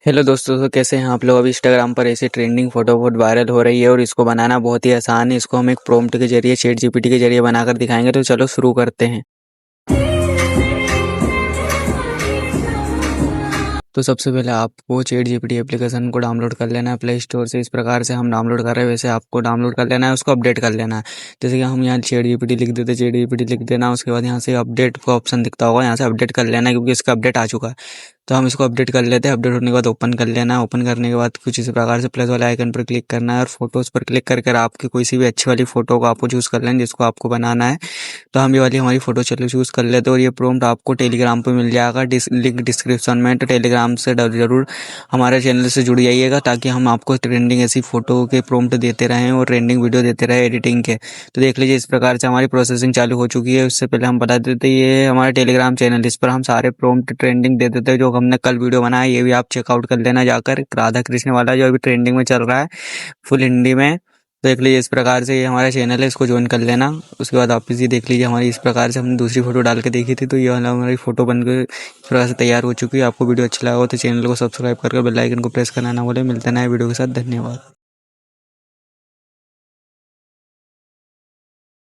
Hello दोस्तों, तो कैसे हैं आप लोग। अभी इंस्टाग्राम पर ऐसे ट्रेंडिंग फोटो बहुत वायरल हो रही है और इसको बनाना बहुत ही आसान है। इसको हम एक प्रॉम्प्ट के जरिए चैट जीपीटी के जरिए बनाकर दिखाएंगे। तो चलो शुरू करते हैं। तो सबसे पहले आपको चैट जीपीटी एप्लीकेशन को डाउनलोड कर लेना है प्ले स्टोर से। इस प्रकार से हम डाउनलोड कर रहे हैं वैसे आपको डाउनलोड कर लेना है, उसको अपडेट कर लेना है। जैसे कि हम यहाँ चैट जीपीटी लिख देते, चैट जीपीटी लिख देना। उसके बाद यहाँ से अपडेट का ऑप्शन दिखता होगा, यहाँ से अपडेट कर लेना है क्योंकि इसका अपडेट आ चुका है। तो हम इसको अपडेट कर लेते हैं। अपडेट होने के बाद ओपन कर लेना है। ओपन करने के बाद कुछ इस प्रकार से प्लस वाले आइकन पर क्लिक करना है और फोटोज़ पर क्लिक करके आपकी कोई सी भी अच्छी वाली फोटो को आपको चूज़ कर लेना जिसको आपको बनाना है। तो हम ये वाली हमारी फ़ोटो चलो चूज़ कर लेते हैं और ये प्रॉम्प्ट आपको टेलीग्राम पे मिल जाएगा, लिंक डिस्क्रिप्शन में। तो टेलीग्राम से ज़रूर हमारे चैनल से जुड़ जाइएगा ताकि हम आपको ट्रेंडिंग ऐसी फ़ोटो के प्रॉम्प्ट देते रहें और ट्रेंडिंग वीडियो देते रहें एडिटिंग के। तो देख लीजिए इस प्रकार से हमारी प्रोसेसिंग चालू हो चुकी है। उससे पहले हम बता देते ये हमारा टेलीग्राम चैनल, इस पर हम सारे प्रॉम्प्ट ट्रेंडिंग दे देते हैं। जो हमने कल वीडियो बनाया ये भी आप चेकआउट कर लेना जाकर, राधा कृष्ण वाला जो अभी ट्रेंडिंग में चल रहा है फुल हिंदी में। तो देख लीजिए इस प्रकार से ये हमारा चैनल है, इसको ज्वाइन कर लेना। उसके बाद वापस ये देख लीजिए हमारी इस प्रकार से हमने दूसरी फोटो डाल के देखी थी। तो ये वाला हमारी फोटो बनकर इस प्रकार से तैयार हो चुकी है। आपको वीडियो अच्छा लगा हो तो चैनल को सब्सक्राइब करके बेल आइकन को प्रेस करना ना भूलें। मिलते हैं नए वीडियो के साथ। धन्यवाद।